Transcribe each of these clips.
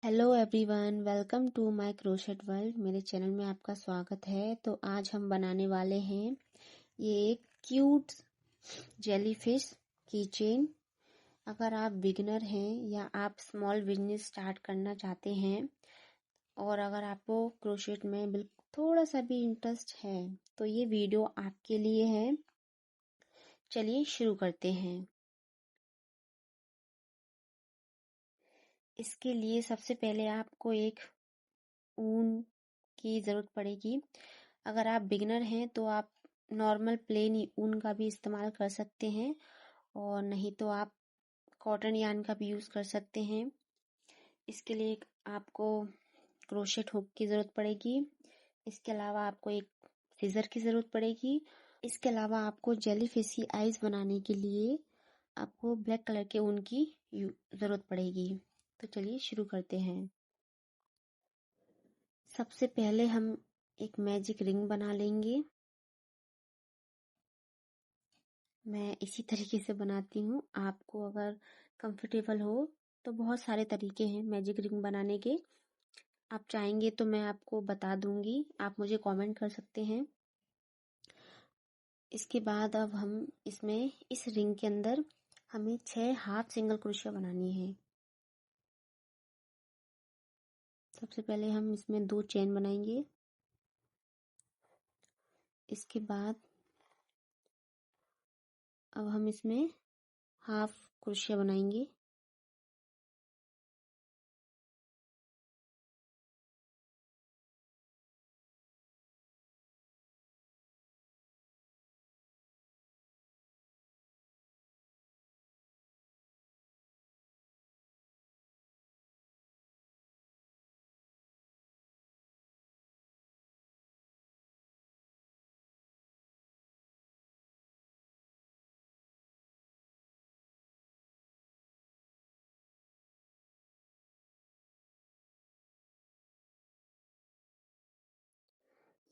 Hello everyone, welcome to my crochet world. मेरे channel में आपका स्वागत है। तो आज हम बनाने वाले हैं ये एक क्यूट जेलीफिश की चेन। अगर आप बिगिनर हैं या आप स्मॉल बिजनेस स्टार्ट करना चाहते हैं और अगर आपको क्रोशेट में बिल्कुल थोड़ा सा भी इंटरेस्ट है तो ये वीडियो आपके लिए है। चलिए शुरू करते हैं। इसके लिए सबसे पहले आपको एक ऊन की ज़रूरत पड़ेगी। अगर आप बिगिनर हैं तो आप नॉर्मल प्लेन ऊन का भी इस्तेमाल कर सकते हैं और नहीं तो आप कॉटन यार्न का भी यूज़ कर सकते हैं। इसके लिए आपको क्रोशेट हुक की ज़रूरत पड़ेगी। इसके अलावा आपको एक सीजर की ज़रूरत पड़ेगी। इसके अलावा आपको जेलीफिश की आइज बनाने के लिए आपको ब्लैक कलर के ऊन की ज़रूरत पड़ेगी। तो चलिए शुरू करते हैं। सबसे पहले हम एक मैजिक रिंग बना लेंगे। मैं इसी तरीके से बनाती हूँ। आपको अगर कंफर्टेबल हो तो बहुत सारे तरीके हैं मैजिक रिंग बनाने के। आप चाहेंगे तो मैं आपको बता दूंगी, आप मुझे कमेंट कर सकते हैं। इसके बाद अब हम इसमें इस रिंग के अंदर हमें 6 हाफ सिंगल क्रोशिया बनानी है। सबसे पहले हम इसमें 2 चेन बनाएंगे। इसके बाद अब हम इसमें हाफ क्रोशिया बनाएंगे।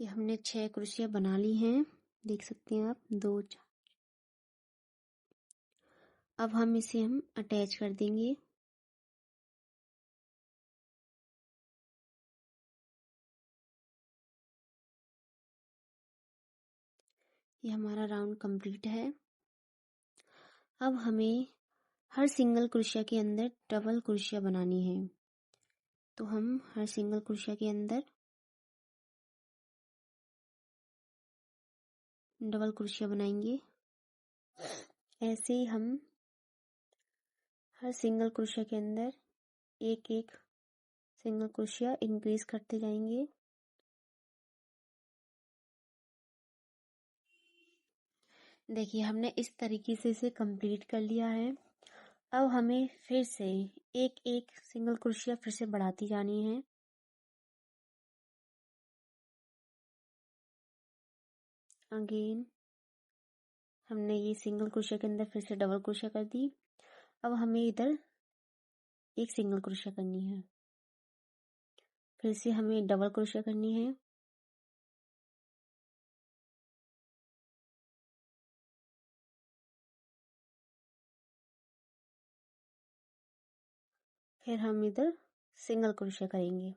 ये हमने 6 क्रोशिया बना ली हैं, देख सकते हैं आप। 2 अब हम इसे अटैच कर देंगे। ये हमारा राउंड कंप्लीट है। अब हमें हर सिंगल क्रोशिया के अंदर डबल क्रोशिया बनानी है। तो हम हर सिंगल क्रोशिया के अंदर डबल क्रोशिया बनाएंगे। ऐसे ही हम हर सिंगल क्रोशिया के अंदर एक एक सिंगल क्रोशिया इंक्रीज करते जाएंगे। देखिए, हमने इस तरीके से इसे कंप्लीट कर लिया है। अब हमें फिर से एक एक सिंगल क्रोशिया फिर से बढ़ाती जानी है। अगेन हमने ये सिंगल क्रोशिया के अंदर फिर से डबल क्रोशिया कर दी। अब हमें इधर एक सिंगल क्रोशिया करनी है। फिर से हमें डबल क्रोशिया करनी है। फिर हम इधर सिंगल क्रोशिया करेंगे।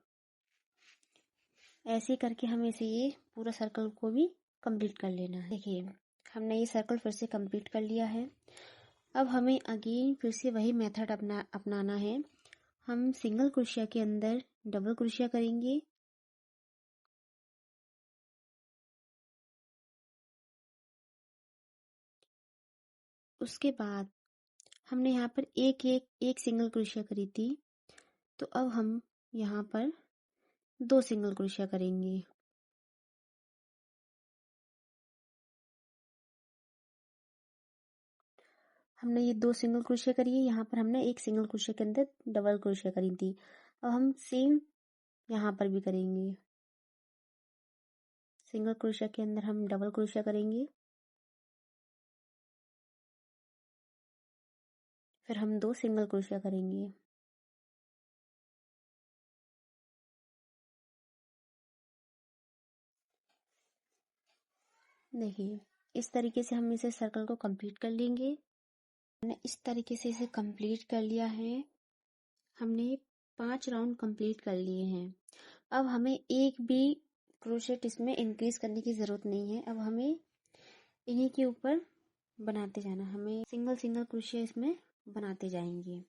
ऐसे करके हमें इसे ये पूरा सर्कल को भी कंप्लीट कर लेना है। देखिए, हमने ये सर्कल फिर से कंप्लीट कर लिया है। अब हमें अगेन फिर से वही मेथड अपनाना है। हम सिंगल क्रोशिया के अंदर डबल क्रोशिया करेंगे। उसके बाद हमने यहाँ पर एक सिंगल क्रोशिया करी थी, तो अब हम यहाँ पर 2 सिंगल क्रोशिया करेंगे। हमने ये 2 सिंगल क्रोशिया करी है। यहाँ पर हमने एक सिंगल क्रोशिया के अंदर डबल क्रोशिया करी थी। अब हम सेम यहाँ पर भी करेंगे। सिंगल क्रोशिया के अंदर हम डबल क्रोशिया करेंगे। फिर हम 2 सिंगल क्रोशिया करेंगे। देखिए, इस तरीके से हम इसे सर्कल को कंप्लीट कर लेंगे। हमने इस तरीके से इसे कंप्लीट कर लिया है। हमने 5 राउंड कंप्लीट कर लिए हैं। अब हमें एक भी क्रोशेट इसमें इंक्रीज करने की ज़रूरत नहीं है। अब हमें इन्हीं के ऊपर बनाते जाना, हमें सिंगल सिंगल क्रोशे इसमें बनाते जाएंगे।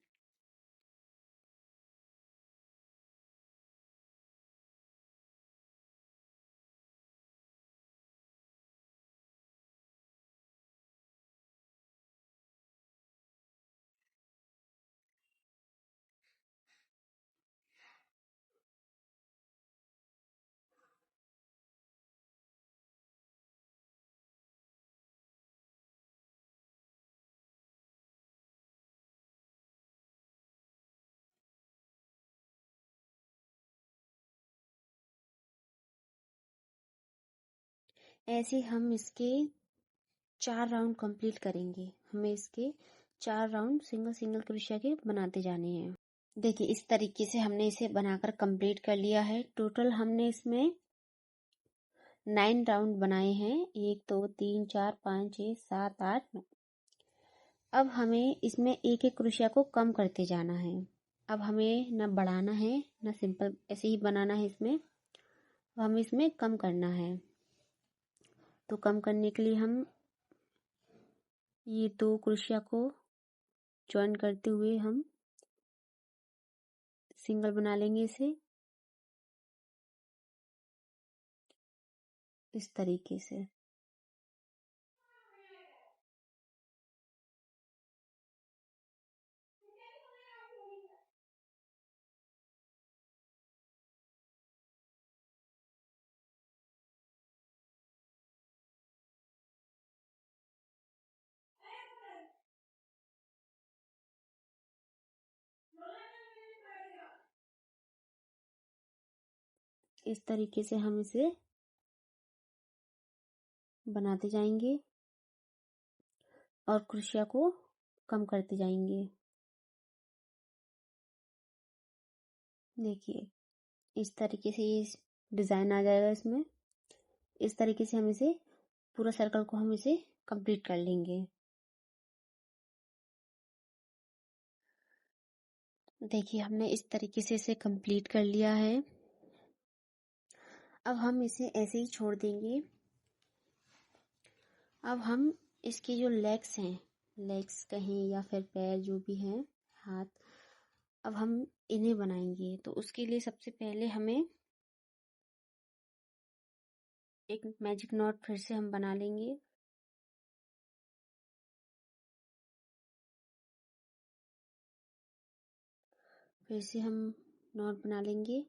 ऐसे हम इसके 4 राउंड कंप्लीट करेंगे। हमें इसके 4 राउंड सिंगल सिंगल क्रोशिया के बनाते जाने हैं। देखिए इस तरीके से हमने इसे बनाकर कंप्लीट कर लिया है। टोटल हमने इसमें 9 राउंड बनाए हैं। 1 2 3 4 5 6 7 8 9। अब हमें इसमें एक एक क्रोशिया को कम करते जाना है। अब हमें न बढ़ाना है न सिंपल ऐसे ही बनाना है इसमें। अब हमें इसमें कम करना है। तो कम करने के लिए हम ये 2 क्रोशिया को ज्वाइन करते हुए हम सिंगल बना लेंगे इसे इस तरीके से। इस तरीके से हम इसे बनाते जाएंगे और क्रोशिया को कम करते जाएंगे। देखिए इस तरीके से ये डिज़ाइन आ जाएगा इसमें। इस तरीके से हम इसे पूरा सर्कल को हम इसे कंप्लीट कर लेंगे। देखिए हमने इस तरीके से इसे कंप्लीट कर लिया है। अब हम इसे ऐसे ही छोड़ देंगे। अब हम इसके जो लेग्स हैं, लेग्स कहें या फिर पैर जो भी हैं, हाथ, अब हम इन्हें बनाएंगे। तो उसके लिए सबसे पहले हमें एक मैजिक नॉट फिर से हम बना लेंगे। फिर से हम नॉट बना लेंगे।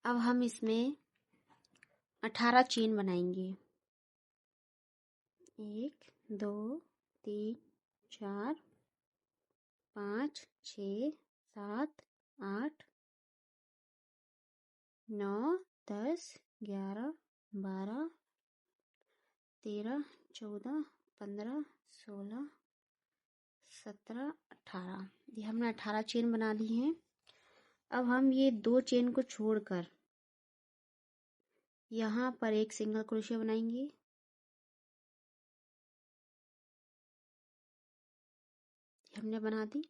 अब हम इसमें 18 चेन बनाएंगे। 1 2 3 4 5 6 7 8 9 10 11 12 13 14 15 16 17 18। ये हमने 18 चेन बना ली हैं। अब हम ये 2 चेन को छोड़कर यहाँ पर एक सिंगल क्रोशिया बनाएंगे। हमने बना दी।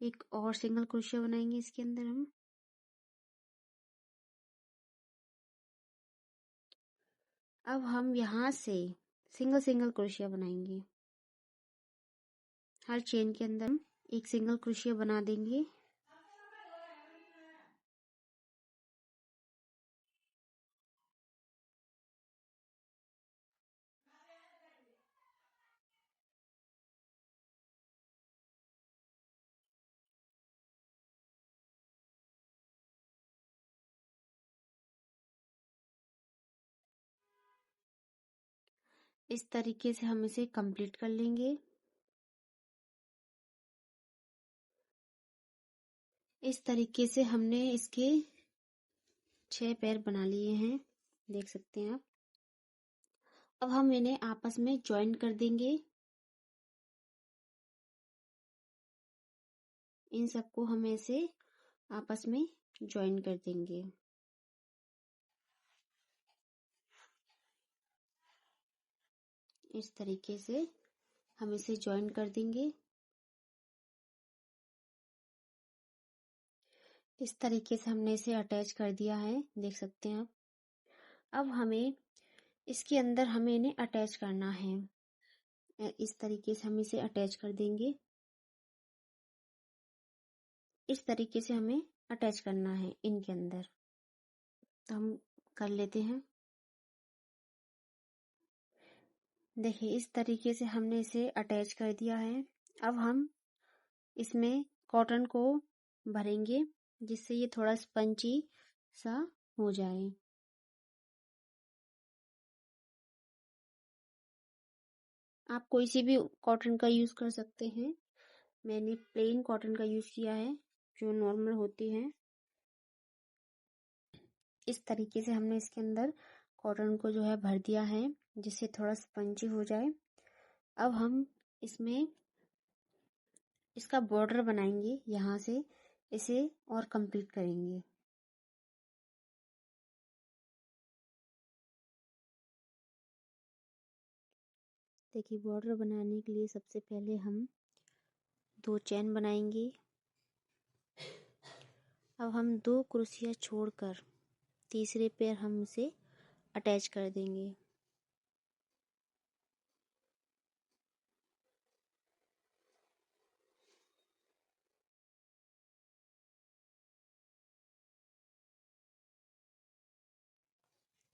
एक और सिंगल क्रोशिया बनाएंगे इसके अंदर हम। अब हम यहाँ से सिंगल सिंगल क्रोशिया बनाएंगे। हर चेन के अंदर हम एक सिंगल क्रोशिया बना देंगे। इस तरीके से हम इसे कंप्लीट कर लेंगे। इस तरीके से हमने इसके 6 पैर बना लिए हैं, देख सकते हैं आप। अब हम इन्हें आपस में ज्वाइन कर देंगे। इन सबको हम ऐसे आपस में ज्वाइन कर देंगे। इस तरीके से हम इसे ज्वाइन कर देंगे। इस तरीके से हमने इसे अटैच कर दिया है, देख सकते हैं आप। अब हमें इसके अंदर हमें इन्हें अटैच करना है। इस तरीके से हम इसे अटैच कर देंगे। इस तरीके से हमें अटैच करना है इनके अंदर। तो हम कर लेते हैं। देखिए इस तरीके से हमने इसे अटैच कर दिया है। अब हम इसमें कॉटन को भरेंगे जिससे ये थोड़ा स्पंजी सा हो जाए। आप कोई सी भी कॉटन का यूज कर सकते हैं। मैंने प्लेन कॉटन का यूज किया है जो नॉर्मल होती है। इस तरीके से हमने इसके अंदर कॉटन को जो है भर दिया है जिससे थोड़ा स्पंजी हो जाए। अब हम इसमें इसका बॉर्डर बनाएंगे, यहाँ से इसे और कंप्लीट करेंगे। देखिए बॉर्डर बनाने के लिए सबसे पहले हम 2 चैन बनाएंगे। अब हम 2 क्रोशिया छोड़कर तीसरे पे हम इसे अटैच कर देंगे।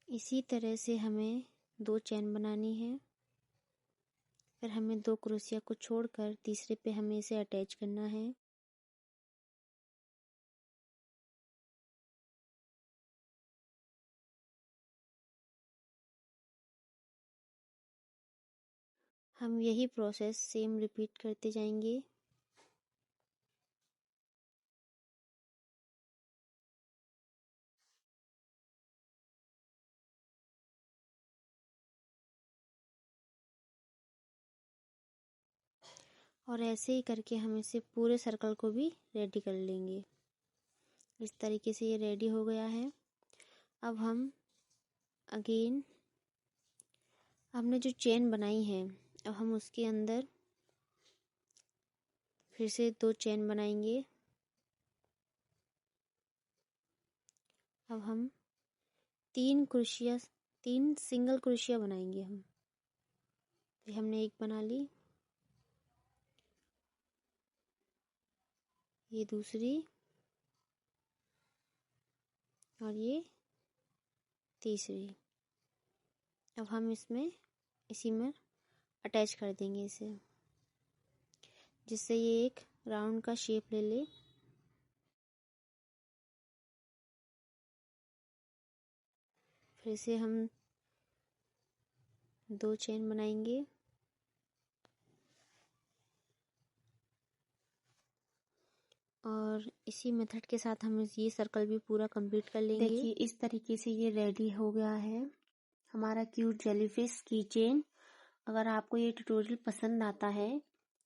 इसी तरह से हमें 2 चैन बनानी है। फिर हमें 2 क्रोशिया को छोड़कर तीसरे पे हमें इसे अटैच करना है। हम यही प्रोसेस सेम रिपीट करते जाएंगे। और ऐसे ही करके हम इसे पूरे सर्कल को भी रेडी कर लेंगे। इस तरीके से ये रेडी हो गया है। अब हम अगेन हमने जो चेन बनाई है, अब हम उसके अंदर फिर से 2 चेन बनाएंगे। अब हम 3 सिंगल क्रोशिया बनाएंगे हम। ये हमने एक बना ली, ये दूसरी और ये तीसरी। अब हम इसमें इसी में अटैच कर देंगे इसे, जिससे ये एक राउंड का शेप ले ले। फिर से हम 2 चेन बनाएंगे और इसी मेथड के साथ हम ये सर्कल भी पूरा कंप्लीट कर लेंगे। देखिए इस तरीके से ये रेडी हो गया है हमारा क्यूट जेलीफिश की चेन। अगर आपको ये ट्यूटोरियल पसंद आता है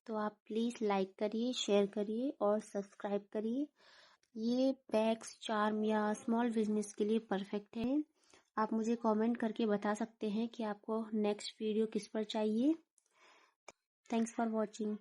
तो आप प्लीज़ लाइक करिए, शेयर करिए और सब्सक्राइब करिए। ये बैग्स, चार्म या स्मॉल बिजनेस के लिए परफेक्ट है। आप मुझे कमेंट करके बता सकते हैं कि आपको नेक्स्ट वीडियो किस पर चाहिए। Thanks for watching.